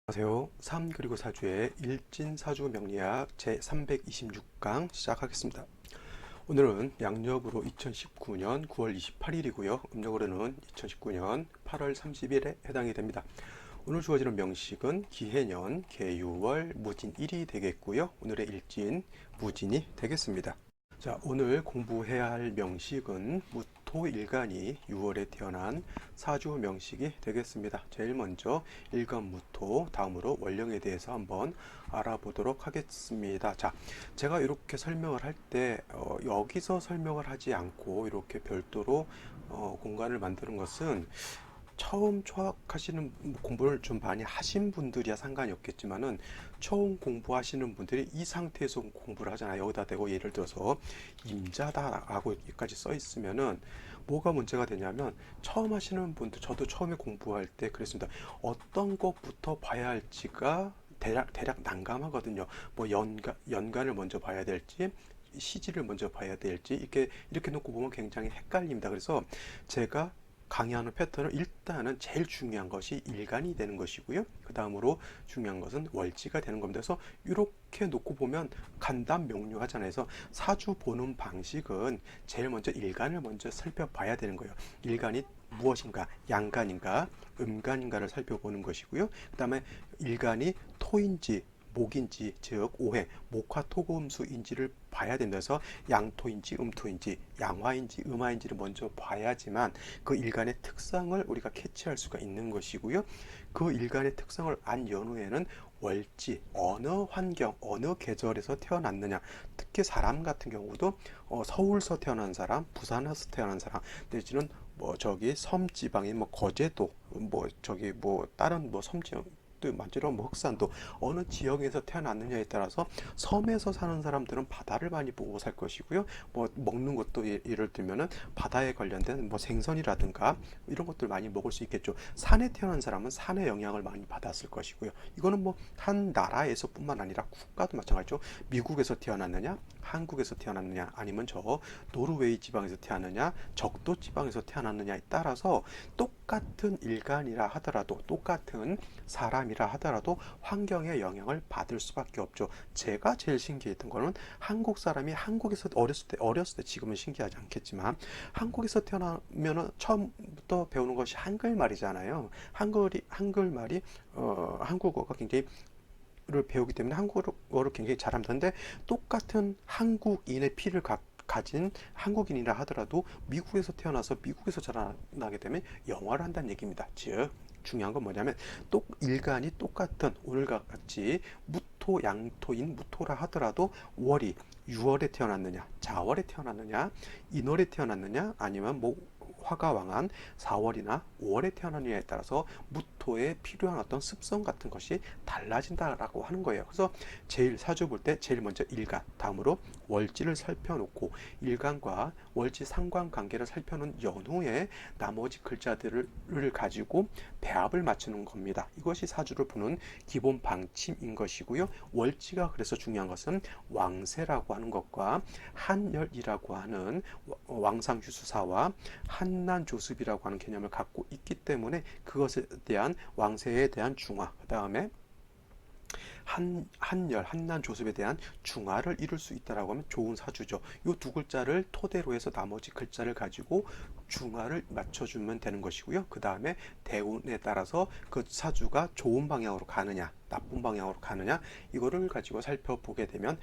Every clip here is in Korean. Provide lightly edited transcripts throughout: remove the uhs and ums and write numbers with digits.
안녕하세요. 3 그리고 4주의 일진사주 명리학 제326강 시작하겠습니다. 오늘은 양력으로 2019년 9월 28일이고요. 음력으로는 2019년 8월 30일에 해당이 됩니다. 오늘 주어지는 명식은 기해년, 계유월, 무진일이 되겠고요. 오늘의 일진, 무진이 되겠습니다. 자, 오늘 공부해야 할 명식은 무토일간이 6월에 태어난 사주 명식이 되겠습니다. 제일 먼저 일간무토, 다음으로 원령에 대해서 한번 알아보도록 하겠습니다. 자, 제가 이렇게 설명을 할 때 여기서 설명을 하지 않고 이렇게 별도로 공간을 만드는 것은 처음 초학하시는 공부를 좀 많이 하신 분들이야 상관이 없겠지만은 처음 공부하시는 분들이 이 상태에서 공부를 하잖아요. 여기다 대고 예를 들어서 임자다라고 여기까지 써 있으면은 뭐가 문제가 되냐면 처음 하시는 분들, 저도 처음에 공부할 때 그랬습니다. 어떤 것부터 봐야 할지가 대략 난감하거든요. 뭐 연간을 먼저 봐야 될지 시지를 먼저 봐야 될지 이렇게 놓고 보면 굉장히 헷갈립니다. 그래서 제가 강의하는 패턴은 일단은 제일 중요한 것이 일간이 되는 것이고요. 그 다음으로 중요한 것은 월지가 되는 겁니다. 그래서 이렇게 놓고 보면 간단 명료하잖아요. 그래서 사주 보는 방식은 제일 먼저 일간을 먼저 살펴봐야 되는 거예요. 일간이 무엇인가, 양간인가, 음간인가를 살펴보는 것이고요. 그 다음에 일간이 토인지, 목인지, 즉 오해, 목화토금수인지를 봐야 됩니다. 그래서 양토인지 음토인지 양화인지 음화인지를 먼저 봐야지만 그 일간의 특성을 우리가 캐치할 수가 있는 것이고요. 그 일간의 특성을 안 연후에는 월지, 어느 환경, 어느 계절에서 태어났느냐, 특히 사람 같은 경우도 서울서 태어난 사람, 부산에서 태어난 사람, 내지는 뭐 저기 섬 지방인 뭐 거제도, 뭐 저기 뭐 다른 뭐 섬지방 만지로 뭐 흑산도 어느 지역에서 태어났느냐에 따라서 섬에서 사는 사람들은 바다를 많이 보고 살 것이고요. 뭐 먹는 것도 예를 들면은 바다에 관련된 뭐 생선이라든가 이런 것들 많이 먹을 수 있겠죠. 산에 태어난 사람은 산의 영향을 많이 받았을 것이고요. 이거는 뭐 한 나라에서뿐만 아니라 국가도 마찬가지죠. 미국에서 태어났느냐, 한국에서 태어났느냐, 아니면 저 노르웨이 지방에서 태어났느냐, 적도 지방에서 태어났느냐에 따라서 똑같은 일간이라 하더라도 똑같은 사람이라 하더라도 환경의 영향을 받을 수밖에 없죠. 제가 제일 신기했던 거는 한국 사람이 한국에서 어렸을 때 지금은 신기하지 않겠지만 한국에서 태어나면은 처음부터 배우는 것이 한글말이잖아요. 한글말이 한국어가 굉장히 를 배우기 때문에 한국어를 굉장히 잘합니다. 똑같은 한국인의 피를 가진 한국인이라 하더라도 미국에서 태어나서 미국에서 자라나게 되면 영어를 한다는 얘기입니다. 즉 중요한 건 뭐냐면 일간이 똑같은 오늘과 같이 무토 양토인 무토라 하더라도 월이 6월에 태어났느냐 자월에 태어났느냐 인월에 태어났느냐 아니면 뭐 화가 왕한 4월이나 5월에 태어났느냐에 따라서 무토에 필요한 어떤 습성 같은 것이 달라진다라고 하는 거예요. 그래서 제일 사주 볼 때 제일 먼저 일간, 다음으로 월지를 살펴놓고 일간과 월지 상관관계를 살펴놓은 연후에 나머지 글자들을 가지고 배합을 맞추는 겁니다. 이것이 사주를 보는 기본 방침인 것이고요. 월지가 그래서 중요한 것은 왕세라고 하는 것과 한열이라고 하는 왕상유수사와 한난조습이라고 하는 개념을 갖고 있기 때문에 그것에 대한 왕세에 대한 중화, 그 다음에 한열, 한난조습에 대한 중화를 이룰 수 있다라고 하면 좋은 사주죠. 이 두 글자를 토대로 해서 나머지 글자를 가지고 중화를 맞춰주면 되는 것이고요. 그 다음에 대운에 따라서 그 사주가 좋은 방향으로 가느냐, 나쁜 방향으로 가느냐, 이거를 가지고 살펴보게 되면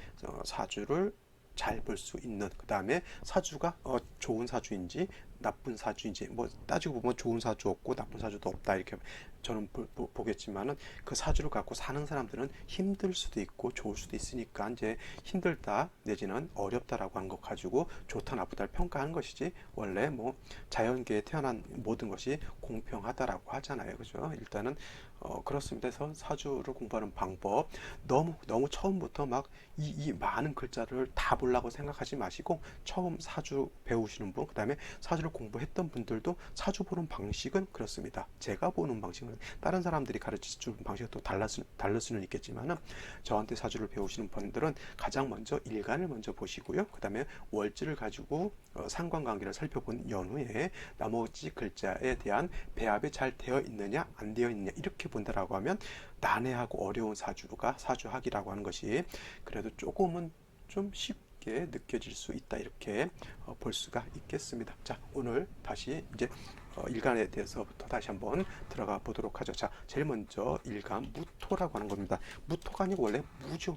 사주를 잘 볼 수 있는, 그 다음에 사주가 좋은 사주인지 나쁜 사주인지, 뭐 따지고 보면 좋은 사주 없고 나쁜 사주도 없다 이렇게 저는 보겠지만은 그 사주를 갖고 사는 사람들은 힘들 수도 있고 좋을 수도 있으니까 이제 힘들다 내지는 어렵다라고 하는 것 가지고 좋다 나쁘다를 평가하는 것이지, 원래 뭐 자연계에 태어난 모든 것이 공평하다라고 하잖아요. 그죠? 일단은 그렇습니다. 그래서 사주를 공부하는 방법, 너무 처음부터 막 이 많은 글자를 다 보려고 생각하지 마시고 처음 사주 배우시는 분, 그 다음에 사주를 공부했던 분들도 사주 보는 방식은 그렇습니다. 제가 보는 방식은 다른 사람들이 가르쳐 주는 방식은 또 다를 수는 있겠지만 저한테 사주를 배우시는 분들은 가장 먼저 일간을 먼저 보시고요. 그 다음에 월지를 가지고 상관관계를 살펴본 연후에 나머지 글자에 대한 배합이 잘 되어 있느냐 안 되어 있느냐 이렇게 본다라고 하면 난해하고 어려운 사주가 사주학이라고 하는 것이 그래도 조금은 좀 쉽게 느껴질 수 있다 이렇게 볼 수가 있겠습니다. 자, 오늘 다시 이제 일간에 대해서부터 다시 한번 들어가 보도록 하죠. 자, 제일 먼저 일간 무토라고 하는 겁니다. 무토가 아니고 원래 무죠.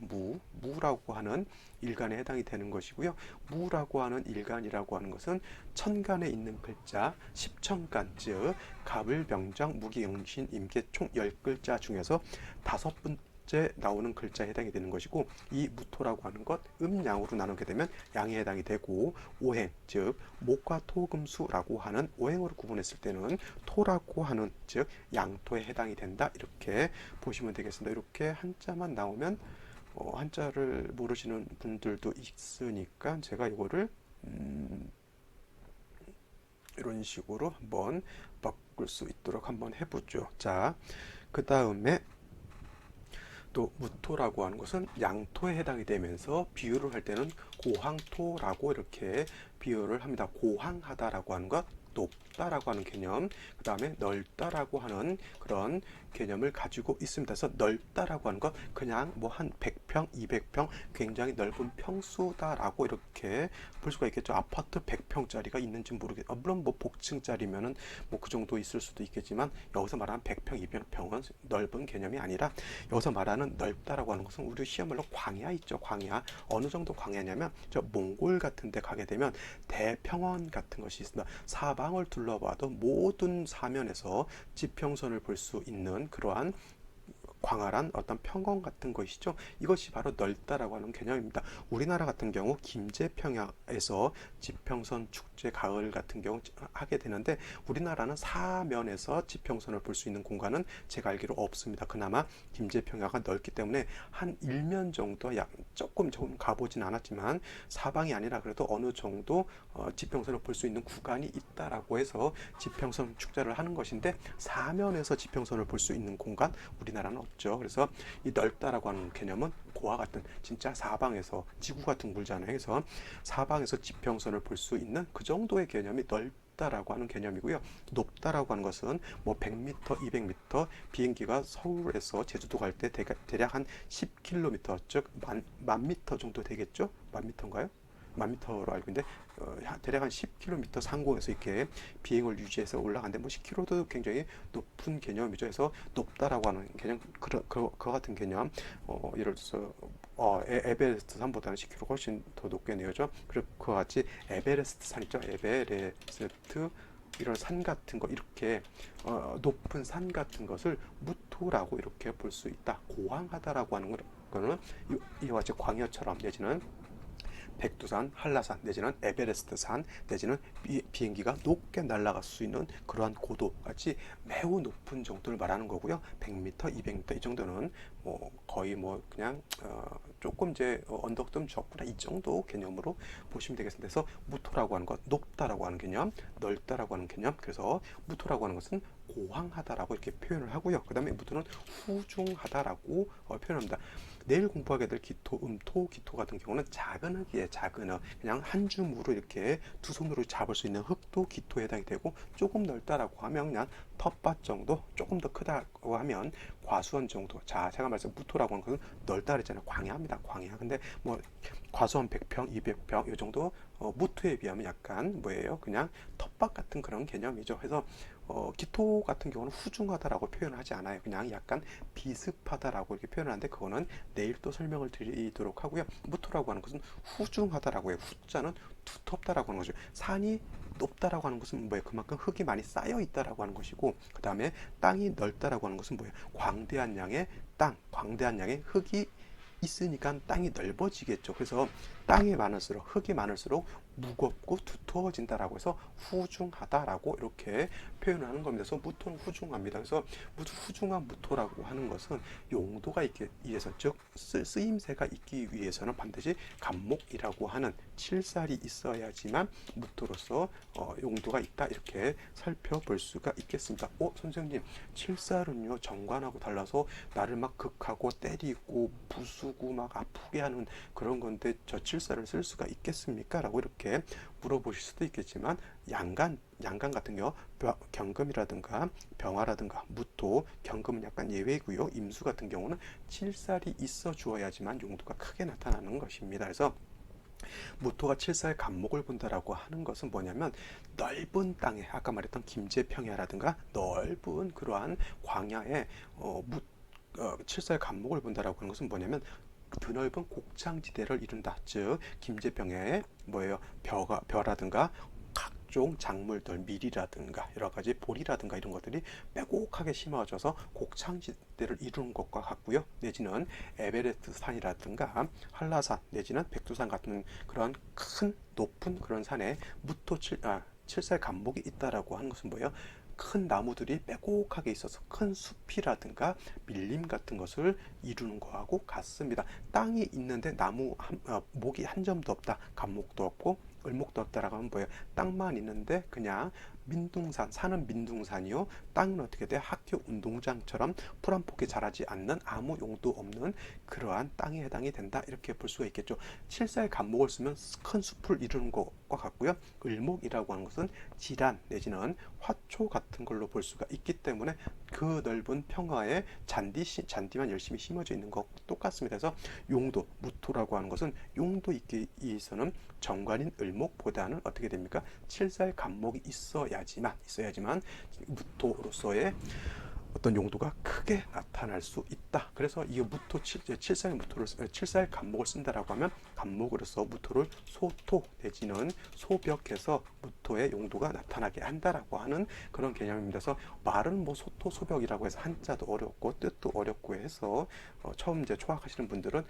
무라고 하는 일간에 해당이 되는 것이고요. 무라고 하는 일간이라고 하는 것은 천간에 있는 글자 10천간 즉 갑을 병장 무기영신 임계 총 10글자 중에서 5번째 나오는 글자에 해당이 되는 것이고 이 무토라고 하는 것 음양으로 나누게 되면 양에 해당이 되고 오행 즉 목과 토금수라고 하는 오행으로 구분했을 때는 토라고 하는 즉 양토에 해당이 된다 이렇게 보시면 되겠습니다. 이렇게 한자만 나오면 한자를 모르시는 분들도 있으니까 제가 이거를 이런 식으로 한번 바꿀 수 있도록 한번 해보죠. 자, 그 다음에 또 무토라고 하는 것은 양토에 해당이 되면서 비유를 할 때는 고항토라고 이렇게 비유를 합니다. 고항하다라고 하는 것, 높다라고 하는 개념, 그 다음에 넓다라고 하는 그런 개념을 가지고 있습니다. 그래서 넓다라고 하는 것 그냥 뭐 한 100평, 200평 굉장히 넓은 평수다라고 이렇게 볼 수가 있겠죠. 아파트 100평짜리가 있는지 모르겠어요. 물론 뭐 복층짜리면은 뭐 그 정도 있을 수도 있겠지만 여기서 말하는 100평, 200평은 넓은 개념이 아니라 여기서 말하는 넓다라고 하는 것은 우리 시험말로 광야 있죠. 광야. 어느 정도 광야냐면 저 몽골 같은 데 가게 되면 대평원 같은 것이 있습니다. 사방을 둘러봐도 모든 사면에서 지평선을 볼 수 있는 그러한 광활한 어떤 평원 같은 것이죠. 이것이 바로 넓다라고 하는 개념입니다. 우리나라 같은 경우 김제평야에서 지평선 축제 가을 같은 경우 하게 되는데 우리나라는 사면에서 지평선을 볼 수 있는 공간은 제가 알기로 없습니다. 그나마 김제평야가 넓기 때문에 한 1면 정도 조금 가보진 않았지만 사방이 아니라 그래도 어느 정도 지평선을 볼 수 있는 구간이 있다라고 해서 지평선 축제를 하는 것인데 사면에서 지평선을 볼 수 있는 공간 우리나라는 없죠. 그래서 이 넓다라고 하는 개념은 고와 같은 진짜 사방에서 지구가 둥글잖아요. 그래서 사방에서 지평선을 볼 수 있는 그 정도의 개념이 넓다라고 하는 개념이고요. 높다라고 하는 것은 뭐 100m, 200m 비행기가 서울에서 제주도 갈 때 대략 한 10km 즉 만 미터 정도 되겠죠? 만 미터인가요? 10,000m로 알고 있는데 대략 한 10km 상공에서 이렇게 비행을 유지해서 올라가는데 뭐 10km도 굉장히 높은 개념이죠. 그래서 높다라고 하는 개념 그 같은 개념 예를 들어서 에베레스트 산보다는 10km 훨씬 더 높게 내려죠. 그리고 그와 같이 에베레스트 산 있죠. 에베레스트 이런 산 같은 거 이렇게 높은 산 같은 것을 무토라고 이렇게 볼 수 있다. 고항하다라고 하는 거는 이와 같이 광야처럼 내지는 백두산, 한라산 내지는 에베레스트산 내지는 비행기가 높게 날아갈 수 있는 그러한 고도 같이 매우 높은 정도를 말하는 거고요. 100m, 200m 이 정도는 뭐 거의 뭐 그냥 조금 이제 언덕 좀 적구나 이 정도 개념으로 보시면 되겠습니다. 그래서 무토라고 하는 것, 높다라고 하는 개념, 넓다라고 하는 개념. 그래서 무토라고 하는 것은 고항하다라고 이렇게 표현을 하고요. 그 다음에 무토는 후중하다라고 표현합니다. 내일 공부하게 될 기토, 음토, 기토 같은 경우는 작은 흙이에요. 작은 흙. 그냥 한 줌으로 이렇게 두 손으로 잡을 수 있는 흙도 기토에 해당이 되고 조금 넓다라고 하면 그냥 텃밭 정도, 조금 더 크다고 하면 과수원 정도. 자, 제가 말씀 무토라고 하는 것은 넓다 그랬잖아요. 광야입니다. 광야. 근데 뭐 과수원 100평, 200평 이 정도 무토에 비하면 약간 뭐예요? 그냥 텃밭 같은 그런 개념이죠. 그래서 기토 같은 경우는 후중하다라고 표현을 하지 않아요. 그냥 약간 비습하다라고 이렇게 표현하는데 그거는 내일 또 설명을 드리도록 하고요. 무토라고 하는 것은 후중하다라고 해요. 후자는 두텁다라고 하는 거죠. 산이 높다라고 하는 것은 뭐예요? 그만큼 흙이 많이 쌓여 있다라고 하는 것이고 그 다음에 땅이 넓다라고 하는 것은 뭐예요? 광대한 양의 땅, 광대한 양의 흙이 있으니까 땅이 넓어지겠죠. 그래서 땅이 많을수록, 흙이 많을수록 무겁고 두터워진다라고 해서 후중하다라고 이렇게 표현하는 겁니다. 그래서 무토는 후중합니다. 그래서 후중한 무토라고 하는 것은 용도가 있기 위해서, 즉 쓰임새가 있기 위해서는 반드시 간목이라고 하는 칠살이 있어야지만 무토로서 용도가 있다, 이렇게 살펴볼 수가 있겠습니다. 선생님, 칠살은요 정관하고 달라서 나를 막 극하고 때리고 부수고 막 아프게 하는 그런 건데 저 칠살을 쓸 수가 있겠습니까? 라고 이렇게 물어보실 수도 있겠지만, 양간 같은 경우 경금이라든가 병화라든가 무토, 경금은 약간 예외고요. 임수 같은 경우는 칠살이 있어 주어야지만 용도가 크게 나타나는 것입니다. 그래서 무토가 칠살 간목을 본다라고 하는 것은 뭐냐면, 넓은 땅에, 아까 말했던 김제평야라든가 넓은 그러한 광야에 칠살 간목을 본다라고 하는 것은 뭐냐면, 드넓은 곡창지대를 이룬다. 즉 김제평야에 뭐예요? 벼라든가 각종 작물들, 밀이라든가 여러 가지 보리라든가 이런 것들이 빼곡하게 심어져서 곡창지대를 이루는 것과 같고요. 내지는 에베레스트 산이라든가 한라산 내지는 백두산 같은 그런 큰 높은 그런 산에 칠살 간목이 있다라고 하는 것은 뭐예요? 큰 나무들이 빼곡하게 있어서 큰 숲이라든가 밀림 같은 것을 이루는 거하고 같습니다. 땅이 있는데 목이 한 점도 없다, 간목도 없고 을목도 없다라고 하면 뭐예요? 땅만 있는데 그냥 산은 민둥산이요. 땅은 어떻게 돼? 학교 운동장처럼 풀 한 폭이 자라지 않는 아무 용도 없는 그러한 땅에 해당이 된다, 이렇게 볼 수가 있겠죠. 칠살 간목을 쓰면 큰 숲을 이루는 것과 같고요. 을목이라고 하는 것은 질안 내지는 화초 같은 걸로 볼 수가 있기 때문에 그 넓은 평화에 잔디만 열심히 심어져 있는 것 똑같습니다. 그래서 용도, 무토라고 하는 것은 용도 있기 위해서는 정관인 을목보다는 어떻게 됩니까? 칠살 간목이 있어야지만 무토로서의 어떤 용도가 크게 나타날 수 있다. 그래서 이 칠살 간목을 쓴다라고 하면 간목으로서 무토를 소토 내지는 소벽해서 무토의 용도가 나타나게 한다라고 하는 그런 개념입니다. 그래서 말은 뭐 소토 소벽이라고 해서 한자도 어렵고 뜻도 어렵고 해서 처음 이제 초학하시는 분들은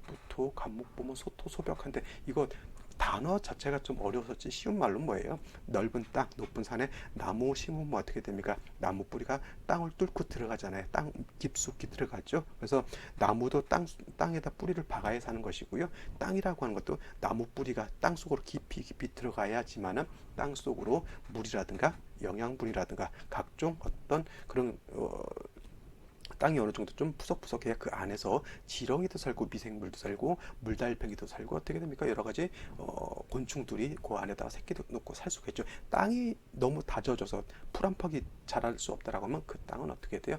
무토 간목 보면 소토 소벽한데, 이거 단어 자체가 좀 어려웠었지 쉬운 말로 뭐예요? 넓은 땅, 높은 산에 나무 심으면 어떻게 됩니까? 나무 뿌리가 땅을 뚫고 들어가잖아요. 땅 깊숙이 들어가죠. 그래서 나무도 땅에다 뿌리를 박아야 사는 것이고요. 땅이라고 하는 것도 나무 뿌리가 땅 속으로 깊이 들어가야지만은 땅 속으로 물이라든가 영양분이라든가 각종 어떤 그런 땅이 어느 정도 좀 푸석푸석해야 그 안에서 지렁이도 살고 미생물도 살고 물달팽이도 살고 어떻게 됩니까? 여러 가지 곤충들이 그 안에다가 새끼도 놓고 살 수가 있죠. 땅이 너무 다져져서 풀 한 퍽이 자랄 수 없다라고 하면 그 땅은 어떻게 돼요?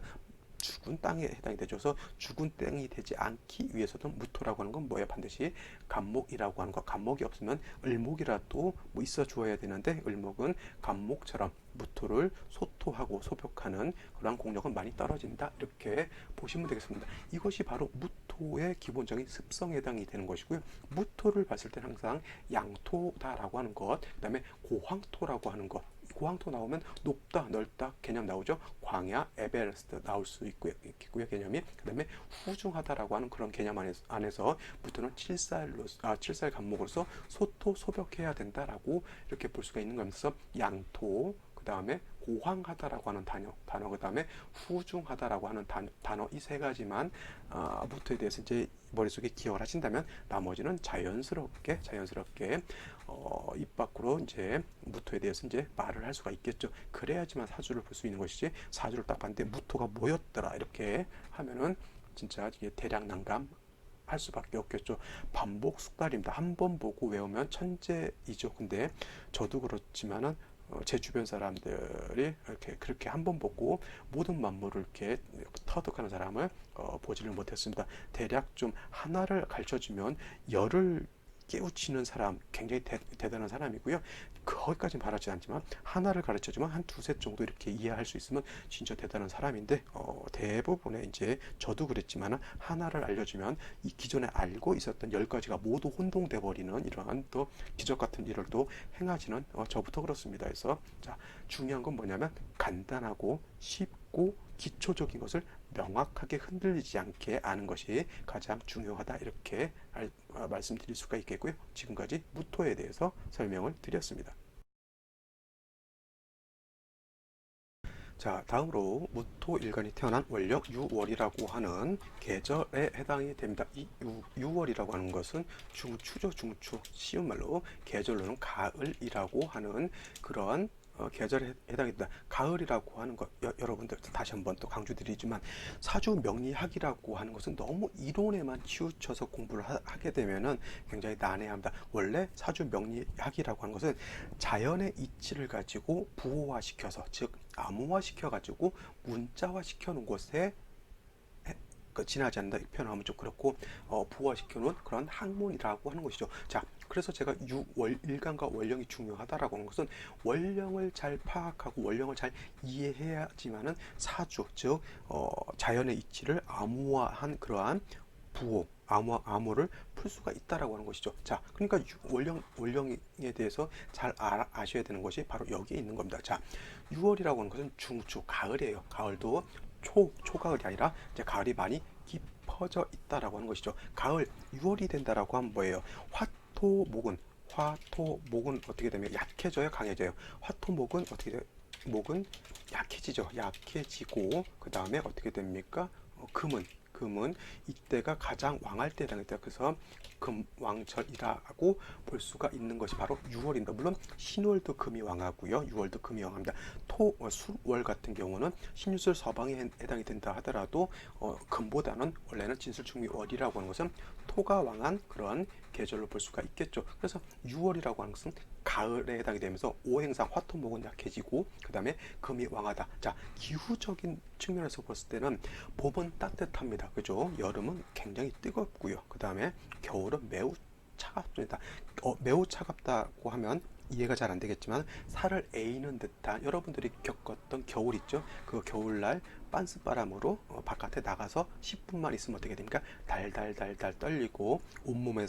죽은 땅에 해당이 되죠. 그래서 죽은 땅이 되지 않기 위해서는 무토라고 하는 건 뭐예요? 반드시 간목이라고 하는 거. 간목이 없으면 을목이라도 뭐 있어 주어야 되는데, 을목은 간목처럼 무토를 소토하고 소벽하는 그런 공력은 많이 떨어진다, 이렇게 보시면 되겠습니다. 이것이 바로 무토의 기본적인 습성에 해당이 되는 것이고요. 무토를 봤을 때는 항상 양토다라고 하는 것, 그 다음에 고황토라고 하는 것, 고황토 나오면 높다, 넓다 개념 나오죠. 광야, 에베레스트 나올 수 있겠고요, 개념이. 그 다음에 후중하다라고 하는 그런 개념 안에서 무토는 칠살 간목으로서 소토 소벽해야 된다라고 이렇게 볼 수가 있는 거면서, 양토, 그 다음에 고황하다라고 하는 단어, 그 다음에 후중하다라고 하는 단어 이 세 가지만 무토에 대해서 이제 머릿속에 기억을 하신다면, 나머지는 자연스럽게 입 밖으로 이제 무토에 대해서 이제 말을 할 수가 있겠죠. 그래야지만 사주를 볼 수 있는 것이지, 사주를 딱 봤는데 무토가 뭐였더라 이렇게 하면은 진짜 이게 대략 난감 할 수밖에 없겠죠. 반복 숙달입니다. 한 번 보고 외우면 천재이죠. 근데 저도 그렇지만은 제 주변 사람들이 이렇게 그렇게 한 번 보고 모든 만물을 이렇게 터득하는 사람을 보지를 못했습니다. 대략 좀 하나를 가르쳐주면 열을 깨우치는 사람, 굉장히 대단한 사람이고요. 거기까지는 바라지 않지만 하나를 가르쳐주면 한 두세 정도 이렇게 이해할 수 있으면 진짜 대단한 사람인데, 대부분의 이제 저도 그랬지만 하나를 알려주면 이 기존에 알고 있었던 10가지가 모두 혼동돼 버리는 이러한 또 기적 같은 일을 또 행하지는 저부터 그렇습니다. 그래서 자, 중요한 건 뭐냐면 간단하고 쉽고 작고 기초적인 것을 명확하게 흔들리지 않게 아는 것이 가장 중요하다, 이렇게 말씀드릴 수가 있겠고요. 지금까지 무토에 대해서 설명을 드렸습니다. 자, 다음으로 무토일간이 태어난 월령 유월이라고 하는 계절에 해당이 됩니다. 이 유월이라고 하는 것은 중추죠, 중추. 쉬운 말로 계절로는 가을이라고 하는 그런 계절에 해당이 된다. 가을이라고 하는 것, 여러분들 다시 한번 또 강조드리지만 사주 명리학이라고 하는 것은 너무 이론에만 치우쳐서 공부를 하게 되면은 굉장히 난해합니다. 원래 사주 명리학이라고 하는 것은 자연의 이치를 가지고 부호화시켜서, 즉 암호화시켜 가지고 문자화 시켜 놓은 곳에 지나지 않는다, 이 표현하면 좀 그렇고, 부호화시켜 놓은 그런 학문이라고 하는 것이죠. 자, 그래서 제가 일간과 원령이 중요하다라고 하는 것은 원령을 잘 파악하고 원령을 잘 이해해야지만은 사주, 즉 자연의 이치를 암호화한 그러한 부호, 암호를 풀 수가 있다라고 하는 것이죠. 자, 그러니까 원령에 대해서 잘 아셔야 되는 것이 바로 여기에 있는 겁니다. 자, 6월이라고 하는 것은 중추, 가을이에요. 가을도 초가을이 아니라 이제 가을이 많이 깊어져 있다라고 하는 것이죠. 가을 6월이 된다라고 하면 뭐예요? 화토목은 어떻게 되면 약해져요, 강해져요? 화토목은 어떻게 돼요? 목은 약해지죠. 약해지고 그 다음에 어떻게 됩니까? 금은 이때가 가장 왕할 때에 해당했다. 그래서 금왕철이라고 볼 수가 있는 것이 바로 6월입니다. 물론 신월도 금이 왕하고요, 6월도 금이 왕합니다. 수월 같은 경우는 신유술 서방에 해당이 된다 하더라도 금보다는 원래는 진술충미월이라고 하는 것은 토가 왕한 그런 계절로 볼 수가 있겠죠. 그래서 6월이라고 하는 것은 가을에 해당이 되면서 오행상 화토목은 약해지고 그 다음에 금이 왕하다. 자, 기후적인 측면에서 봤을 때는 봄은 따뜻합니다. 그죠? 여름은 굉장히 뜨겁고요. 그 다음에 겨울은 매우 차갑습니다. 매우 차갑다고 하면 이해가 잘 안 되겠지만 살을 에이는 듯한, 여러분들이 겪었던 겨울 있죠? 그 겨울날 빤스바람으로 바깥에 나가서 10분만 있으면 어떻게 됩니까? 달달달달 떨리고 온몸에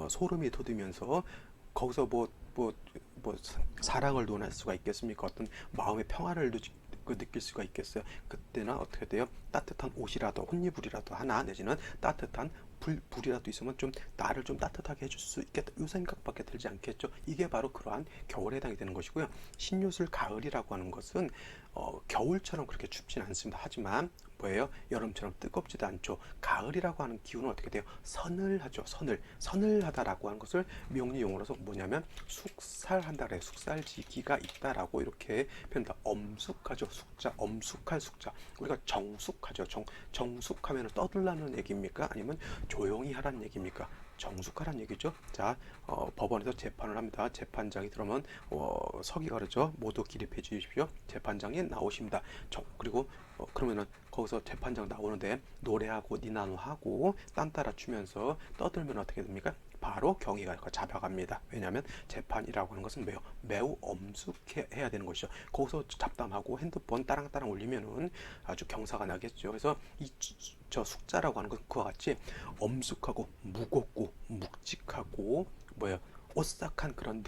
소름이 돋으면서 거기서 사랑을 논할 수가 있겠습니까? 어떤 마음의 평화를 느낄 수가 있겠어요. 그때나 어떻게 돼요? 따뜻한 옷이라도 혼이불이라도 하나, 내지는 따뜻한 불이라도 있으면 좀 나를 좀 따뜻하게 해줄 수 있겠다, 이 생각밖에 들지 않겠죠. 이게 바로 그러한 겨울에 해당이 되는 것이고요. 신유술 가을이라고 하는 것은 겨울처럼 그렇게 춥진 않습니다. 하지만 뭐예요? 여름처럼 뜨겁지도 않죠. 가을이라고 하는 기운은 어떻게 돼요? 서늘하죠. 서늘하다라고 하는 것을 명리 용어로서 뭐냐면 숙살한다 그래요. 숙살지기가 있다라고 이렇게 표현한다. 엄숙하죠. 엄숙할 숙자. 우리가 정숙하죠. 정숙하면 떠들라는 얘기입니까? 아니면 조용히 하라는 얘기입니까? 정숙하란 얘기죠. 자, 법원에서 재판을 합니다. 재판장이 들어오면 서기가 그러죠. 모두 기립해 주십시오. 재판장이 나오십니다. 그리고 그러면은 거기서 재판장 나오는데 노래하고 니나노하고 딴 따라 추면서 떠들면 어떻게 됩니까? 바로 경위가 잡혀갑니다. 왜냐하면 재판이라고 하는 것은 매우 엄숙해야 되는 것이죠. 거기서 잡담하고 핸드폰 따랑따랑 올리면은 아주 경사가 나겠죠. 그래서 저 숙자라고 하는 것은 그와 같이 엄숙하고 무겁고 묵직하고 오싹한 그런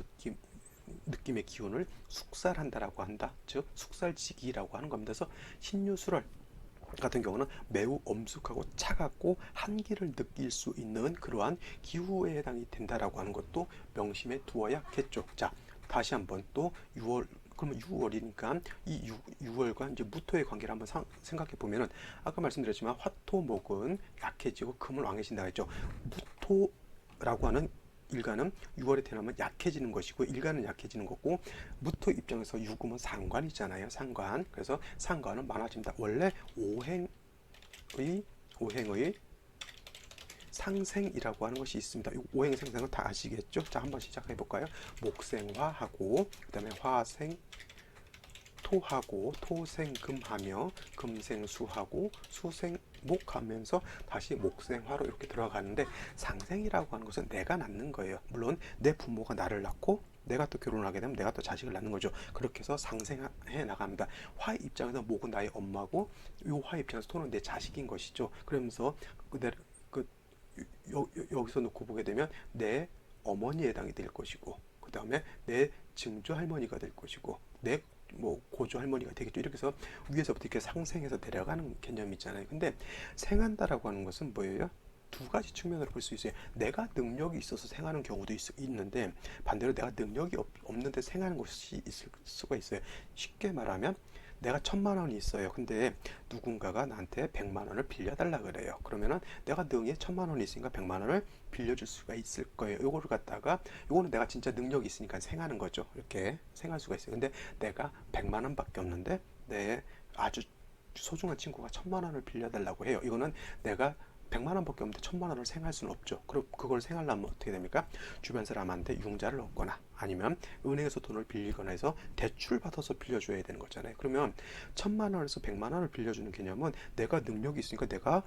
느낌의 기운을 숙살한다라고 한다. 즉 숙살지기라고 하는 겁니다. 그래서 신유술월 같은 경우는 매우 엄숙하고 차갑고 한기를 느낄 수 있는 그러한 기후에 해당이 된다라고 하는 것도 명심해 두어야겠죠. 자, 다시 한번 또 6월, 그러면 6월이니까 이 6월과 이제 무토의 관계를 한번 생각해 보면은 아까 말씀드렸지만 화토목은 약해지고 금을 왕해진다 했죠. 무토라고 하는 일간은 6월에 태어나면 약해지는 것이고 일간은 약해지는 거고, 무토 입장에서 유금은 상관이잖아요. 상관. 그래서 상관은 많아집니다. 원래 오행의 상생이라고 하는 것이 있습니다. 이 오행 상생은 다 아시겠죠? 자, 한번 시작해 볼까요? 목생화하고 그다음에 화생 토하고 토생금하며 금생수하고 수생목하면서 다시 목생화로 이렇게 들어가는데, 상생이라고 하는 것은 내가 낳는 거예요. 물론 내 부모가 나를 낳고 내가 또 결혼을 하게 되면 내가 또 자식을 낳는 거죠. 그렇게 해서 상생해 나갑니다. 화 입장에서 목은 나의 엄마고 이 화 입장에서 토는 내 자식인 것이죠. 그러면서 여기서 놓고 보게 되면 내 어머니에 해당이 될 것이고, 그 다음에 내 증조 할머니가 될 것이고, 내 뭐 고조 할머니가 되겠죠. 이렇게 해서 위에서부터 이렇게 상생해서 내려가는 개념이 있잖아요. 근데 생한다라고 하는 것은 뭐예요? 두 가지 측면으로 볼 수 있어요. 내가 능력이 있어서 생하는 경우도 있는데 반대로 내가 능력이 없는데 생하는 것이 있을 수가 있어요. 쉽게 말하면 내가 1,000만 원이 있어요. 근데 누군가가 나한테 100만 원을 빌려달라 그래요. 그러면은 내가 능에 1,000만 원이 있으니까 100만 원을 빌려줄 수가 있을 거예요. 요거를 갖다가 요거는 내가 진짜 능력이 있으니까 생하는 거죠. 이렇게 생할 수가 있어요. 근데 내가 100만 원밖에 없는데 내 아주 소중한 친구가 1,000만 원을 빌려달라고 해요. 이거는 내가 100만 원밖에 없는데 1,000만 원을 생할 수는 없죠. 그럼 그걸 생하려면 어떻게 됩니까? 주변 사람한테 융자를 얻거나 아니면 은행에서 돈을 빌리거나 해서 대출 받아서 빌려줘야 되는 거잖아요. 그러면 1,000만 원에서 100만 원을 빌려주는 개념은 내가 능력이 있으니까 내가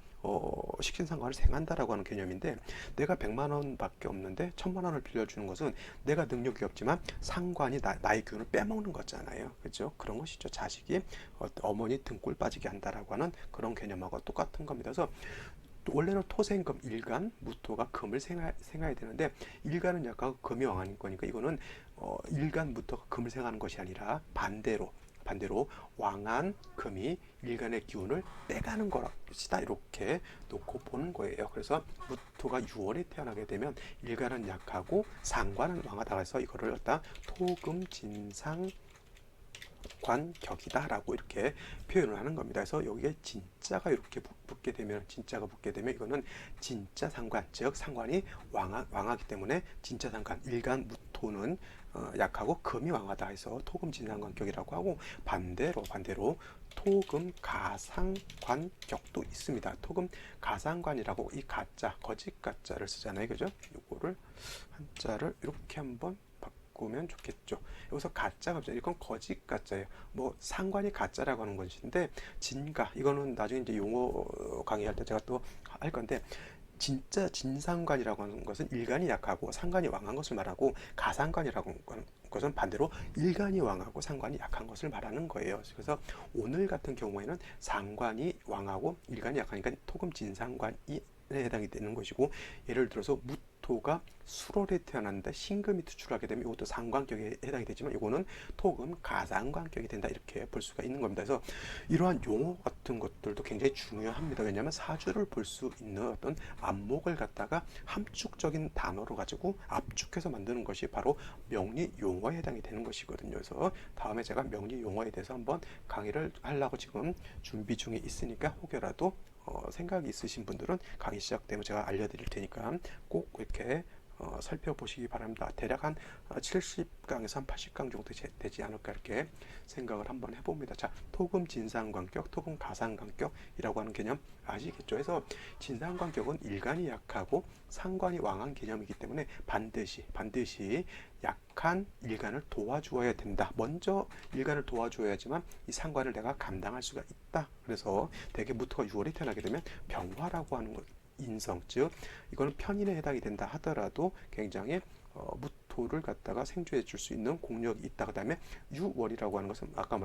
식신상관을 생한다라고 하는 개념인데, 내가 100만 원밖에 없는데 1,000만 원을 빌려주는 것은 내가 능력이 없지만 상관이 나의 기운을 빼먹는 거잖아요. 그렇죠? 그런 것이죠. 자식이 어머니 등골 빠지게 한다라고 하는 그런 개념하고 똑같은 겁니다. 그래서 원래는 토생금 일간 무토가 금을 생해야 되는데 일간은 약간 금이 왕한 거니까 이거는 일간 무토가 금을 생하는 것이 아니라 반대로 왕한 금이 일간의 기운을 빼가는 것이다, 이렇게 놓고 보는 거예요. 그래서 무토가 6월에 태어나게 되면 일간은 약하고 상관은 왕하다 해서 이거를 갖다 토금 진상 관격이다라고 이렇게 표현을 하는 겁니다. 그래서 여기에 진짜가 이렇게 붙게 되면 이거는 진짜 상관, 즉 상관이 왕하기 때문에 진짜 상관, 일간 무토는 약하고 금이 왕하다 해서 토금 진상관격이라고 하고, 반대로 토금 가상관격도 있습니다. 토금 가상관이라고 이 가짜, 거짓 가짜를 쓰잖아요. 그죠? 요거를 한자를 이렇게 한번 바꾸면 좋겠죠. 여기서 가짜가 없잖아요. 이건 거짓 가짜예요. 뭐 상관이 가짜라고 하는 것인데, 진가, 이거는 나중에 이제 용어 강의할 때 제가 또 할 건데, 진짜 진상관이라고 하는 것은 일간이 약하고 상관이 왕한 것을 말하고, 가상관이라고 하는 것은 반대로 일간이 왕하고 상관이 약한 것을 말하는 거예요. 그래서 오늘 같은 경우에는 상관이 왕하고 일간이 약하니까 토금 진상관이 해당이 되는 것이고, 예를 들어서 무토가 수월에 태어났는데 신금이 투출하게 되면 이것도 상관격에 해당이 되지만 이거는 토금 가상관격이 된다, 이렇게 볼 수가 있는 겁니다. 그래서 이러한 용어 같은 것들도 굉장히 중요합니다. 왜냐하면 사주를 볼 수 있는 어떤 안목을 갖다가 함축적인 단어로 가지고 압축해서 만드는 것이 바로 명리 용어에 해당이 되는 것이거든요. 그래서 다음에 제가 명리 용어에 대해서 한번 강의를 하려고 지금 준비 중에 있으니까 혹여라도 생각이 있으신 분들은 강의 시작되면 제가 알려드릴 테니까 꼭 이렇게 살펴보시기 바랍니다. 대략 한 70강에서 한 80강 정도 되지 않을까, 이렇게 생각을 한번 해봅니다. 자, 토금 진상관격, 토금 가상관격이라고 하는 개념 아시겠죠? 그래서 진상관격은 일간이 약하고 상관이 왕한 개념이기 때문에 반드시 약한 일간을 도와주어야 된다. 먼저 일간을 도와줘야지만 이 상관을 내가 감당할 수가 있다. 그래서 대개 무토가 6월에 태어나게 되면 병화라고 하는 것, 인성, 즉 이거는 편인에 해당이 된다 하더라도 굉장히 무토를 갖다가 생존해 줄 수 있는 공력이 있다. 그 다음에 유월이라고 하는 것은 아까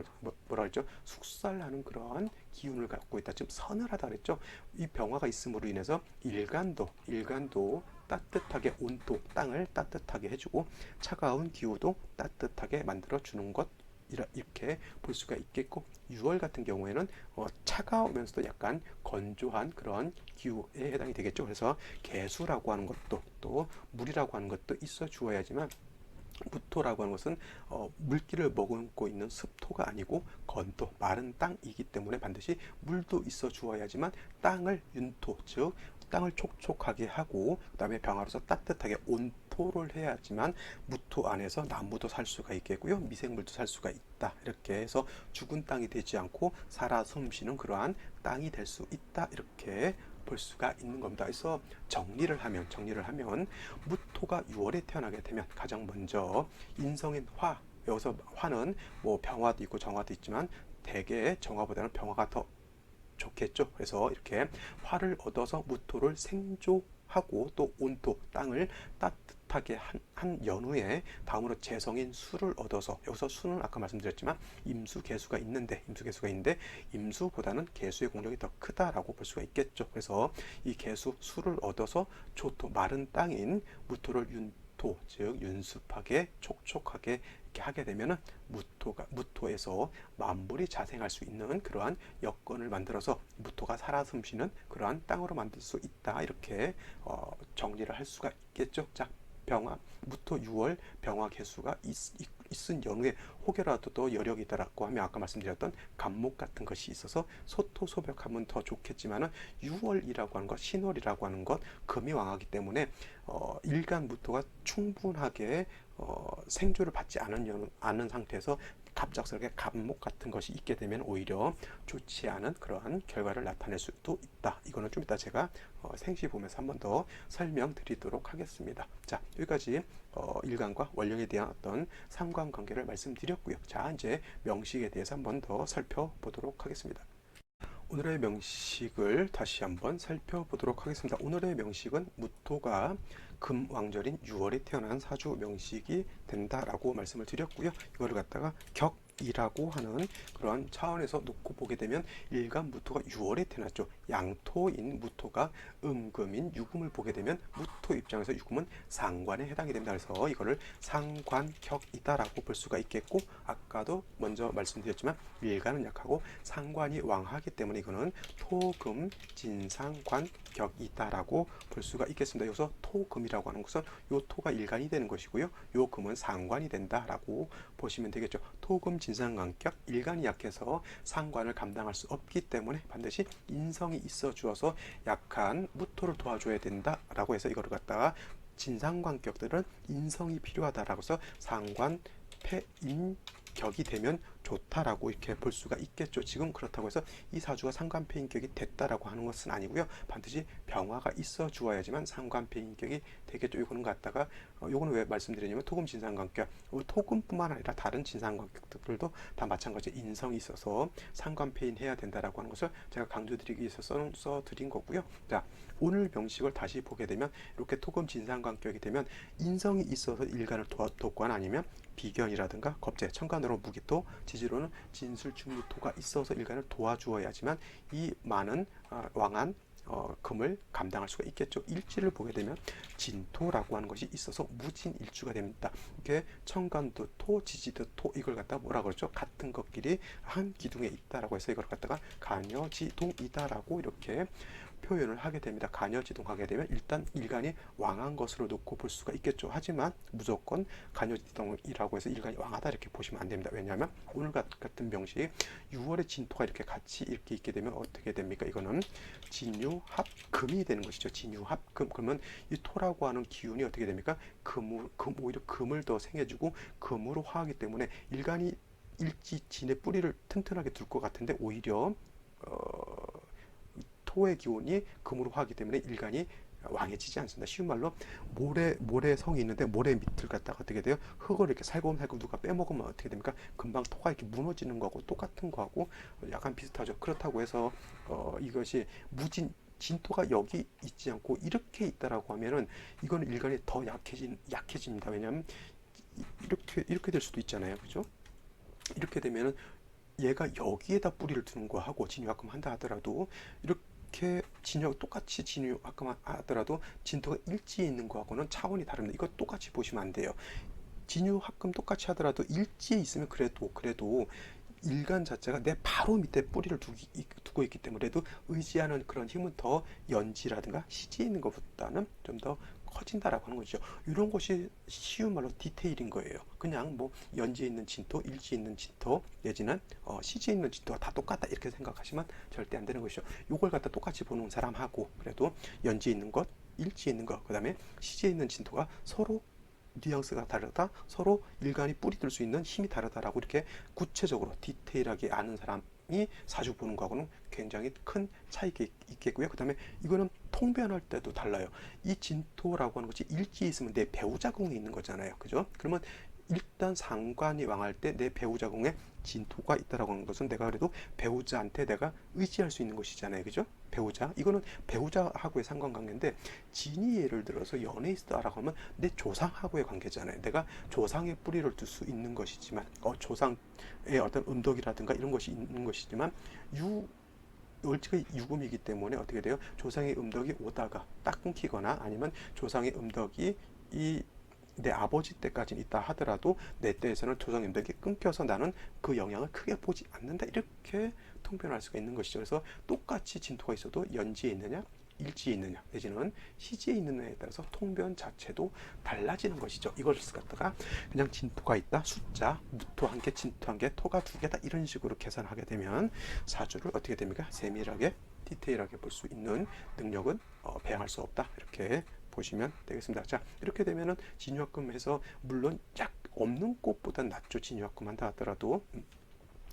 뭐라 했죠? 숙살하는 그러한 기운을 갖고 있다. 지금 서늘하다 그랬죠? 이 병화가 있음으로 인해서 일간도 따뜻하게, 온도, 땅을 따뜻하게 해주고 차가운 기후도 따뜻하게 만들어 주는 것, 이렇게 볼 수가 있겠고, 6월 같은 경우에는 차가우면서도 약간 건조한 그런 기후에 해당이 되겠죠. 그래서 개수라고 하는 것도 또 물이라고 하는 것도 있어 주어야지만, 무토라고 하는 것은 물기를 머금고 있는 습토가 아니고 건토, 마른 땅이기 때문에 반드시 물도 있어 주어야지만 땅을 윤토, 즉 땅을 촉촉하게 하고 그 다음에 병화로서 따뜻하게 온토를 해야지만 무토 안에서 나무도 살 수가 있겠고요, 미생물도 살 수가 있다. 이렇게 해서 죽은 땅이 되지 않고 살아 숨쉬는 그러한 땅이 될 수 있다, 이렇게 볼 수가 있는 겁니다. 그래서 정리를 하면 무토가 6월에 태어나게 되면 가장 먼저 인성인 화, 여기서 화는 뭐 병화도 있고 정화도 있지만 대개 정화보다는 병화가 더 좋겠죠. 그래서 이렇게 화를 얻어서 무토를 생조하고 또 온토, 땅을 따뜻하게 한 연후에 다음으로 재성인 수를 얻어서, 여기서 수는 아까 말씀드렸지만 임수 개수가 있는데 임수보다는 개수의 공력이 더 크다라고 볼 수가 있겠죠. 그래서 이 개수 수를 얻어서 조토, 마른 땅인 무토를 무토, 즉 윤습하게 촉촉하게 이렇게 하게 되면은 무토에서 만물이 자생할 수 있는 그러한 여건을 만들어서 무토가 살아 숨쉬는 그러한 땅으로 만들 수 있다. 이렇게 정리를 할 수가 있겠죠. 자, 병화 무토 6월 병화 개수가 있은 연후에 혹여라도 또 여력이 있다라고 하면 아까 말씀드렸던 간목 같은 것이 있어서 소토소벽하면 더 좋겠지만은 6월이라고 하는 것, 신월이라고 하는 것, 금이 왕하기 때문에 일간 무토가 충분하게 생조를 받지 않은 상태에서 갑작스럽게 간목 같은 것이 있게 되면 오히려 좋지 않은 그러한 결과를 나타낼 수도 있다. 이거는 좀 이따 제가 생시 보면서 한 번 더 설명드리도록 하겠습니다. 자, 여기까지 일간과 원령에 대한 어떤 상관관계를 말씀드렸고요. 자, 이제 명식에 대해서 한 번 더 살펴보도록 하겠습니다. 오늘의 명식을 다시 한번 살펴보도록 하겠습니다. 오늘의 명식은 무토가 금왕절인 6월에 태어난 사주 명식이 된다라고 말씀을 드렸고요. 이거를 갖다가 격이라고 하는 그러한 차원에서 놓고 보게 되면 일간 무토가 6월에 태어났죠. 양토인 무토가 음금인 유금을 보게 되면 무토 입장에서 유금은 상관에 해당이 됩니다. 그래서 이거를 상관격이다라고 볼 수가 있겠고, 아까도 먼저 말씀드렸지만 일간은 약하고 상관이 왕하기 때문에 이거는 토금 진상관격이다라고 볼 수가 있겠습니다. 여기서 토금이라고 하는 것은 요 토가 일간이 되는 것이고요, 요 금은 상관이 된다라고 보시면 되겠죠. 토금 진상관격, 일간이 약해서 상관을 감당할 수 없기 때문에 반드시 인성이 있어 주어서 약한 무토를 도와줘야 된다라고 해서 이거를 갖다가 진상관격들은 인성이 필요하다라고 해서 상관 패인격이 되면 좋다라고 이렇게 볼 수가 있겠죠. 지금 그렇다고 해서 이 사주가 상관패인격이 됐다라고 하는 것은 아니고요. 반드시 병화가 있어 주어야지만 상관패인격이 되겠죠. 이거는 갖다가 요거는 왜 말씀드리냐면 토금 진상관격, 토금뿐만 아니라 다른 진상관격들도 다 마찬가지 인성이 있어서 상관패인 해야 된다라고 하는 것을 제가 강조드리기 위해서 써드린 거고요. 자, 오늘 명식을 다시 보게 되면 이렇게 토금 진상관격이 되면 인성이 있어서 일간을 돕거나 아니면 비견이라든가 겁재, 천간으로 무기토, 지지로는 진술충무토가 있어서 일간을 도와주어야지만 이 많은 왕한 금을 감당할 수가 있겠죠. 일지를 보게 되면 진토라고 하는 것이 있어서 무진일주가 됩니다. 이게 천간도 토, 지지도 토, 이걸 갖다가 뭐라 그러죠? 같은 것끼리 한 기둥에 있다라고 해서 이걸 갖다가 간여지동이다라고 이렇게 표현을 하게 됩니다. 간여지동하게 되면 일단 일간이 왕한 것으로 놓고 볼 수가 있겠죠. 하지만 무조건 간여지동이라고 해서 일간이 왕하다 이렇게 보시면 안 됩니다. 왜냐하면 오늘 같은 명식 6월의 진토가 이렇게 같이 이렇게 있게 되면 어떻게 됩니까? 이거는 진유합금이 되는 것이죠. 진유합금. 그러면 이 토라고 하는 기운이 어떻게 됩니까? 오히려 금을 더 생해주고 금으로 화하기 때문에 일간이 일지진의 뿌리를 튼튼하게 둘 것 같은데 오히려 토의 기운이 금으로 화하기 때문에 일간이 왕해지지 않습니다. 쉬운 말로 모래성이 있는데 모래 밑을 갖다가 어떻게 돼요? 흙을 이렇게 살금살금 누가 빼먹으면 어떻게 됩니까? 금방 토가 이렇게 무너지는 거하고 똑같은 거하고 약간 비슷하죠. 그렇다고 해서 이것이 진토가 여기 있지 않고 이렇게 있다라고 하면은 이거는 일간이 더 약해집니다. 왜냐하면 이렇게 될 수도 있잖아요, 그죠? 이렇게 되면은 얘가 여기에다 뿌리를 두는 거하고 진유합금 한다 하더라도 이렇게 똑같이 진유합금 하더라도 진토가 일지에 있는 거하고는 차원이 다릅니다. 이거 똑같이 보시면 안 돼요. 진유합금 똑같이 하더라도 일지에 있으면 그래도 일간 자체가 내 바로 밑에 뿌리를 두고 있기 때문에 그래도 의지하는 그런 힘은 더 연지라든가 시지에 있는 것보다는 좀 더 커진다라고 하는 거죠. 이런 것이 쉬운 말로 디테일인 거예요. 그냥 뭐 연지에 있는 진토, 일지에 있는 진토 내지는 시지에 있는 진토가 다 똑같다 이렇게 생각하시면 절대 안 되는 것이죠. 이걸 갖다 똑같이 보는 사람하고 그래도 연지에 있는 것, 일지에 있는 것, 그 다음에 시지에 있는 진토가 서로 뉘앙스가 다르다, 서로 일간이 뿌리들 수 있는 힘이 다르다라고 이렇게 구체적으로 디테일하게 아는 사람이 사주 보는 거하고는 굉장히 큰 차이가 있겠고요. 그 다음에 이거는 통변할 때도 달라요. 이 진토라고 하는 것이 일지에 있으면 내 배우자궁에 있는 거잖아요. 그죠? 그러면 일단 상관이 왕할 때 내 배우자궁에 진토가 있다라고 하는 것은 내가 그래도 배우자한테 내가 의지할 수 있는 것이잖아요. 그죠? 배우자. 이거는 배우자하고의 상관관계인데 진이 예를 들어서 연애에 있다라고 하면 내 조상하고의 관계잖아요. 내가 조상의 뿌리를 둘 수 있는 것이지만 조상의 어떤 음덕이라든가 이런 것이 있는 것이지만 월지가 유금이기 때문에 어떻게 돼요? 조상의 음덕이 오다가 딱 끊기거나 아니면 조상의 음덕이 이 내 아버지 때까지는 있다 하더라도 내 때에서는 조상님들에게 끊겨서 나는 그 영향을 크게 보지 않는다. 이렇게 통변할 수가 있는 것이죠. 그래서 똑같이 진토가 있어도 연지에 있느냐, 일지에 있느냐, 내지는 시지에 있느냐에 따라서 통변 자체도 달라지는 것이죠. 이걸 갖다가 그냥 진토가 있다, 숫자, 무토 한 개, 진토 한 개, 토가 두 개다 이런 식으로 계산하게 되면 사주를 어떻게 됩니까? 세밀하게, 디테일하게 볼 수 있는 능력은 배양할 수 없다. 이렇게 보시면 되겠습니다. 자, 이렇게 되면은 진유합금해서 물론 약 없는 꽃보다 낫죠. 진유합금 한다 하더라도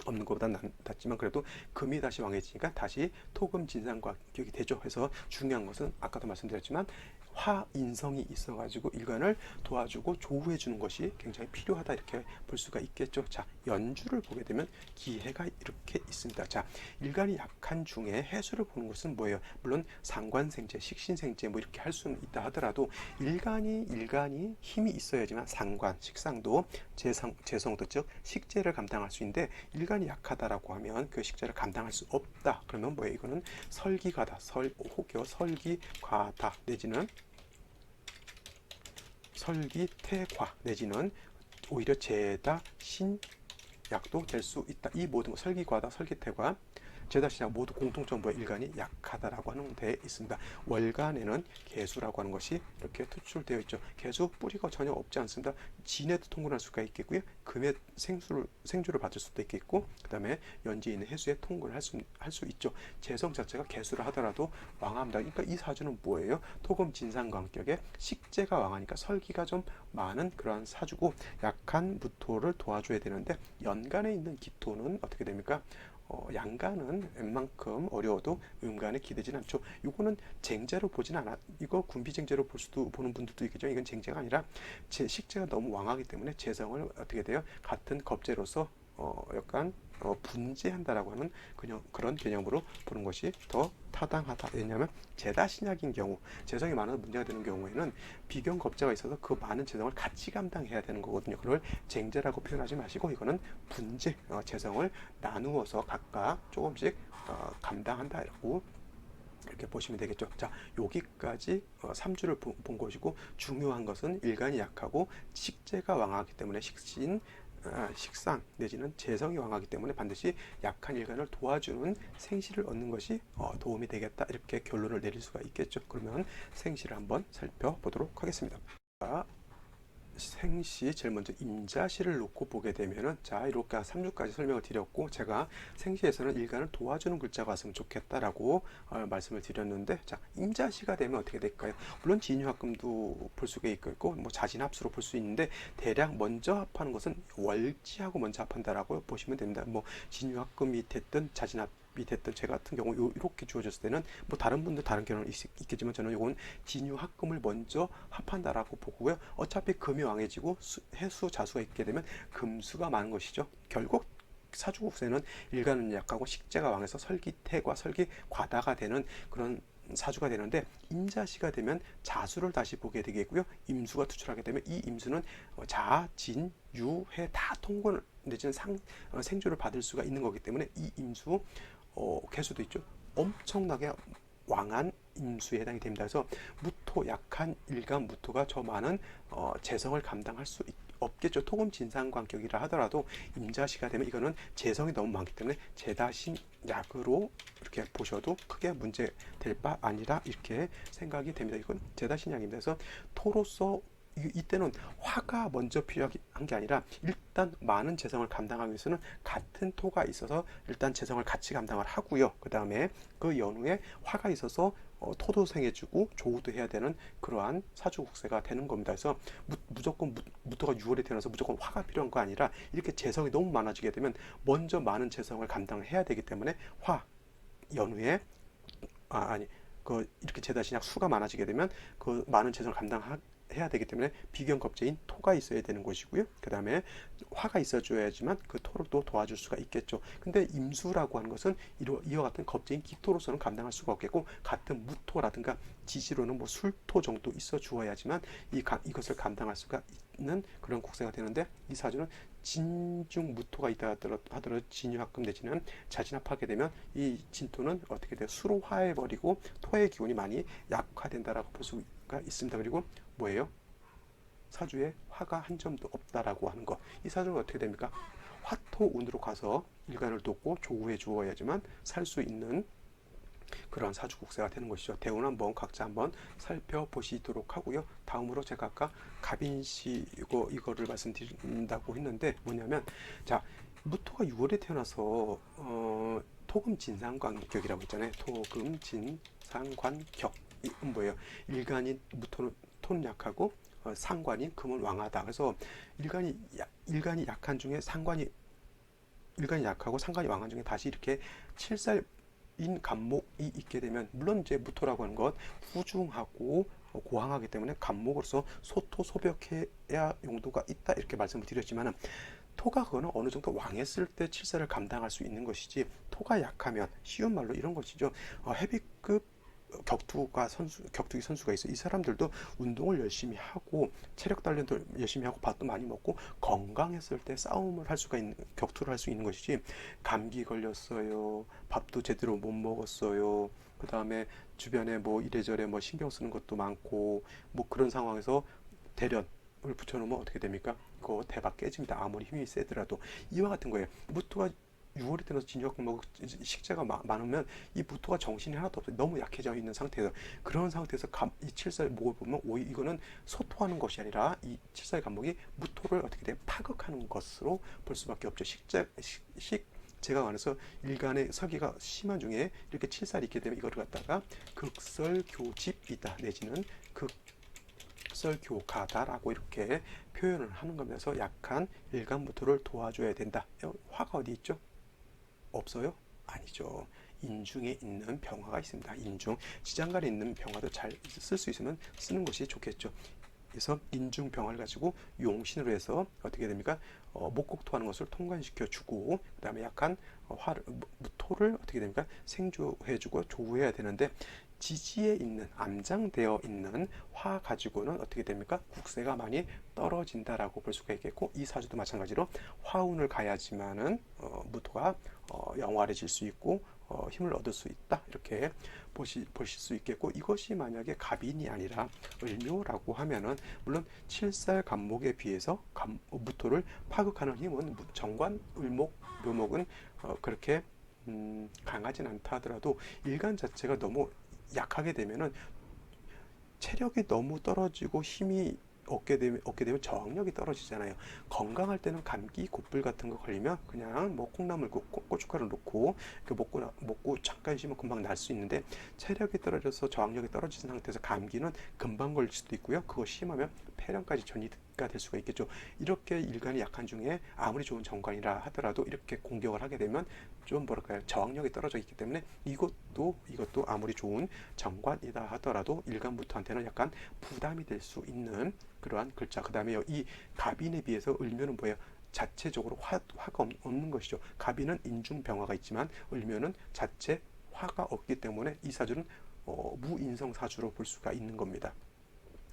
없는 것보다 낫지만 그래도 금이 다시 왕해지니까 다시 토금 진상과격이 되죠. 그래서 중요한 것은 아까도 말씀드렸지만 화인성이 있어가지고 일간을 도와주고 조우해 주는 것이 굉장히 필요하다 이렇게 볼 수가 있겠죠. 자, 연주를 보게 되면 기해가 이렇게 있습니다. 자, 일간이 약한 중에 해수를 보는 것은 뭐예요? 물론 상관생재, 식신생재 뭐 이렇게 할 수는 있다 하더라도 일간이 힘이 있어야지만 상관, 식상도 재성도 즉 식재를 감당할 수 있는데 일간이 약하다라고 하면 그 식재를 감당할 수 없다. 그러면 뭐예요? 이거는 설기가다, 혹여 설기과다 내지는 설기태과 내지는 오히려 재다 신약도 될 수 있다. 이 모든 설기과다, 설기태과, 재다신약 모두 공통점 뭐야? 일간이 약하다라고 하는 데 있습니다. 월간에는 개수라고 하는 것이 이렇게 투출되어 있죠. 개수 뿌리가 전혀 없지 않습니다. 진에도 통근할 수가 있겠고요. 금의 생주를 받을 수도 있겠고, 그 다음에 연지에 있는 해수에 통근을 할 수 있죠. 재성 자체가 개수를 하더라도 왕합니다. 그러니까 이 사주는 뭐예요? 토금 진상관격에 식재가 왕하니까 설기가 좀 많은 그러한 사주고 약한 무토를 도와줘야 되는데 연간에 있는 기토는 어떻게 됩니까? 양간은 웬만큼 어려워도 음간에 기대진 않죠. 이거는 쟁제로 보진 않아. 이거 군비쟁제로 보는 분들도 있겠죠. 이건 쟁제가 아니라 제 식재가 너무 왕하기 때문에 재성을 어떻게 돼요? 같은 겁재로서 약간 분재한다라고 하는 그런 개념으로 보는 것이 더 타당하다. 왜냐하면 재다신약인 경우 재성이 많아서 문제가 되는 경우에는 비경겁재가 있어서 그 많은 재성을 같이 감당해야 되는 거거든요. 그걸 쟁제라고 표현하지 마시고 이거는 분재, 재성을 나누어서 각각 조금씩 감당한다라고 이렇게 보시면 되겠죠. 자, 여기까지 3주를 본 것이고 중요한 것은 일간이 약하고 식재가 왕하기 때문에 식상 내지는 재성이 왕하기 때문에 반드시 약한 일간을 도와주는 생시를 얻는 것이 도움이 되겠다 이렇게 결론을 내릴 수가 있겠죠. 그러면 생시를 한번 살펴보도록 하겠습니다. 자, 생시 제일 먼저 임자시를 놓고 보게 되면은 자 이렇게 3주까지 설명을 드렸고 제가 생시에서는 일간을 도와주는 글자가 왔으면 좋겠다라고 말씀을 드렸는데 자 임자시가 되면 어떻게 될까요? 물론 진유합금도 볼 수가 있고 뭐 자진합수로 볼 수 있는데 대략 먼저 합하는 것은 월지하고 먼저 합한다라고 보시면 됩니다. 뭐 진유합금이 됐든 자진합 이 됐든 제 같은 경우 이렇게 주어졌을 때는 뭐 다른 분들 다른 경우는 있겠지만 저는 이건 진유합금을 먼저 합한다라고 보고요. 어차피 금이 왕해지고 해수 자수가 있게 되면 금수가 많은 것이죠. 결국 사주국세는 일간은 약하고 식재가 왕해서 설기태과 설기과다가 되는 그런 사주가 되는데 임자시가 되면 자수를 다시 보게 되겠고요. 임수가 투출하게 되면 이 임수는 자, 진, 유, 해 다 통근을 내지는 생주를 받을 수가 있는 거기 때문에 이 임수 개수도 있죠. 엄청나게 왕한 임수에 해당이 됩니다. 그래서 무토 약한 일간 무토가 저 많은 재성을 감당할 수 없겠죠. 토금 진상관격이라 하더라도 임자시가 되면 이거는 재성이 너무 많기 때문에 재다신 약으로 이렇게 보셔도 크게 문제 될 바 아니라 이렇게 생각이 됩니다. 이건 재다신 약입니다. 그래서 토로서 이때는 화가 먼저 필요한 게 아니라 일단 많은 재성을 감당하기 위해서는 같은 토가 있어서 일단 재성을 같이 감당을 하고요. 그 다음에 그 연후에 화가 있어서 토도 생해주고 조우도 해야 되는 그러한 사주국세가 되는 겁니다. 그래서 무조건 무토가 6월에 태어나서 무조건 화가 필요한 거 아니라 이렇게 재성이 너무 많아지게 되면 먼저 많은 재성을 감당을 해야 되기 때문에 화 연후에 이렇게 재다신약 수가 많아지게 되면 그 많은 재성을 해야 되기 때문에 비경겁재인 토가 있어야 되는 것이고요. 그 다음에 화가 있어줘야지만 그 토를 또 도와줄 수가 있겠죠. 근데 임수라고 하는 것은 이와 같은 겁재인 기토로서는 감당할 수가 없겠고 같은 무토라든가 지지로는 뭐 술토 정도 있어 주어야지만 이것을 감당할 수가 있는 그런 국세가 되는데 이 사주는 진중 무토가 있다 하더라도 진유합금 내지는 자진합하게 되면 이 진토는 어떻게 돼요? 수로 화해버리고 토의 기운이 많이 약화된다라고 볼 수가 있습니다. 그리고 뭐예요? 사주에 화가 한 점도 없다라고 하는 것. 이 사주는 어떻게 됩니까? 화토운으로 가서 일간을 돕고 조우해 주어야지만 살 수 있는 그런 사주 국세가 되는 것이죠. 대운 한번 각자 한번 살펴보시도록 하고요. 다음으로 제가 아까 갑인시 이거를 말씀드린다고 했는데 뭐냐면 자 무토가 6월에 태어나서 토금 진상관격이라고 있잖아요. 토금 진상관격 이 뭐예요? 일간인 무토는 토는 약하고 상관인 금은 왕하다. 그래서 일간이 약한 중에 일간이 약하고 상관이 왕한 중에 다시 이렇게 칠살 인 간목이 있게 되면 물론 이제 무토라고 하는 것 후중하고 고항하기 때문에 간목으로서 소토소벽해야 용도가 있다 이렇게 말씀을 드렸지만은 토가 그거는 어느 정도 왕했을 때 칠사를 감당할 수 있는 것이지 토가 약하면 쉬운 말로 이런 것이죠. 헤비급 격투기 선수가 있어. 이 사람들도 운동을 열심히 하고 체력 단련도 열심히 하고 밥도 많이 먹고 건강했을 때 싸움을 할 수가 있는 격투를 할 수 있는 것이지 감기 걸렸어요. 밥도 제대로 못 먹었어요. 그 다음에 주변에 뭐 이래저래 뭐 신경 쓰는 것도 많고 뭐 그런 상황에서 대련을 붙여놓으면 어떻게 됩니까? 그거 대박 깨집니다. 아무리 힘이 세더라도 이와 같은 거예요. 무토가 6월에 태어나서 진유학금 식재가 많으면 이 무토가 정신이 하나도 없어요. 너무 약해져 있는 상태에서 그런 상태에서 이 칠살 목을 보면 오히려 이거는 소토하는 것이 아니라 이 칠살 간목이 무토를 어떻게 돼 파극하는 것으로 볼 수밖에 없죠. 제가 말해서 일간의 서기가 심한 중에 이렇게 칠살이 있게 되면 이거를 갖다가 극설교집이다 내지는 극설교가다라고 이렇게 표현을 하는 거면서 약한 일간무토를 도와줘야 된다. 화가 어디 있죠? 없어요? 아니죠. 인중에 있는 병화가 있습니다. 인중, 시장간에 있는 병화도 잘 쓸 수 있으면 쓰는 것이 좋겠죠. 그래서 인중 병화를 가지고 용신으로 해서 어떻게 됩니까? 목곡토하는 것을 통관시켜 주고 그다음에 약한 무토를 어떻게 됩니까? 생조해주고 조우해야 되는데 지지에 있는 암장되어 있는 화 가지고는 어떻게 됩니까? 국세가 많이 떨어진다라고 볼 수가 있겠고 이 사주도 마찬가지로 화운을 가야지만은 무토가 영활해질 수 있고 힘을 얻을 수 있다 이렇게 보실 수 있겠고 이것이 만약에 갑인이 아니라 을묘라고 하면은 물론 칠살 간목에 비해서 무토를 파극하는 힘은 정관 을목 묘목은 그렇게 강하진 않다 하더라도 일간 자체가 너무 약하게 되면은 체력이 너무 떨어지고 힘이 얻게 되면 저항력이 떨어지잖아요. 건강할 때는 감기, 곧불 같은 거 걸리면 그냥 뭐 콩나물 고춧가루 넣고 먹고 잠깐 쉬면 금방 날 수 있는데 체력이 떨어져서 저항력이 떨어진 상태에서 감기는 금방 걸릴 수도 있고요. 그거 심하면 폐렴까지 전이가 될 수가 있겠죠. 이렇게 일간이 약한 중에 아무리 좋은 정관이라 하더라도 이렇게 공격을 하게 되면 좀 뭐랄까요 저항력이 떨어져 있기 때문에 이것도 아무리 좋은 정관이다 하더라도 일간부터한테는 약간 부담이 될 수 있는 그러한 글자. 그 다음에 이 갑인에 비해서 을묘는 뭐예요? 자체적으로 화가 없는 것이죠. 갑인은 인중병화가 있지만 을묘는 자체 화가 없기 때문에 이 사주는 무인성 사주로 볼 수가 있는 겁니다.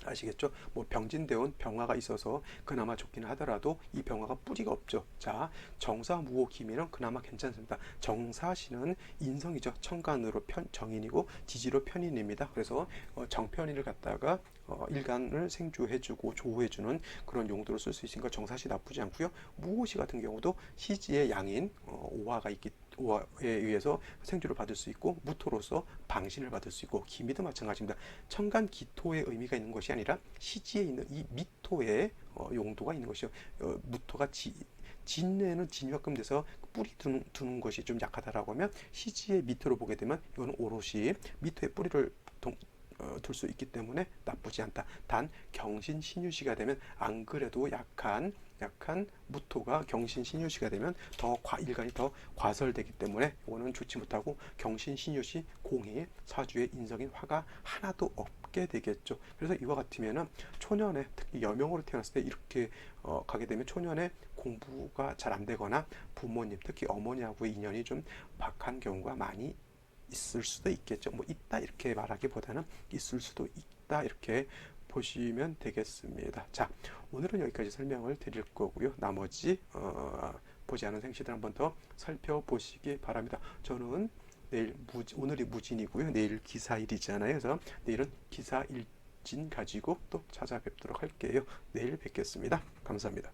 아시겠죠? 뭐 병진대운 병화가 있어서 그나마 좋기는 하더라도 이 병화가 뿌리가 없죠. 자, 정사무호 기미는 그나마 괜찮습니다. 정사시는 인성이죠. 천간으로 정인이고 지지로 편인입니다. 그래서 정편인을 갖다가 일간을 생주해주고 조우해주는 그런 용도로 쓸 수 있으니까 정사시 나쁘지 않고요. 무호시 같은 경우도 시지의 양인 오화가 있기 오화에 의해서 생주를 받을 수 있고 무토로서 방신을 받을 수 있고 기미도 마찬가지입니다. 천간 기토의 의미가 있는 것이 아니라 시지에 있는 이 미토의 용도가 있는 것이요. 무토가 진내는 진유합금 돼서 뿌리 두는 것이 좀 약하다라고 하면 시지의 미토로 보게 되면 이거는 오롯이 미토의 뿌리를 둘 수 있기 때문에 나쁘지 않다. 단 경신 신유시가 되면 안 그래도 약한 무토가 경신 신유시가 되면 일간이 더 과설되기 때문에 이거는 좋지 못하고 경신 신유시 공해 사주의 인성인 화가 하나도 없게 되겠죠. 그래서 이와 같으면은 초년에 특히 여명으로 태어났을 때 이렇게 가게 되면 초년에 공부가 잘 안 되거나 부모님 특히 어머니하고의 인연이 좀 박한 경우가 많이 있을 수도 있겠죠. 뭐 있다 이렇게 말하기보다는 있을 수도 있다 이렇게 보시면 되겠습니다. 자, 오늘은 여기까지 설명을 드릴 거고요. 나머지 보지 않은 생시들 한번 더 살펴보시기 바랍니다. 저는 오늘이 무진이고요. 내일 기사일이잖아요. 그래서 내일은 기사일 일진 가지고 또 찾아뵙도록 할게요. 내일 뵙겠습니다. 감사합니다.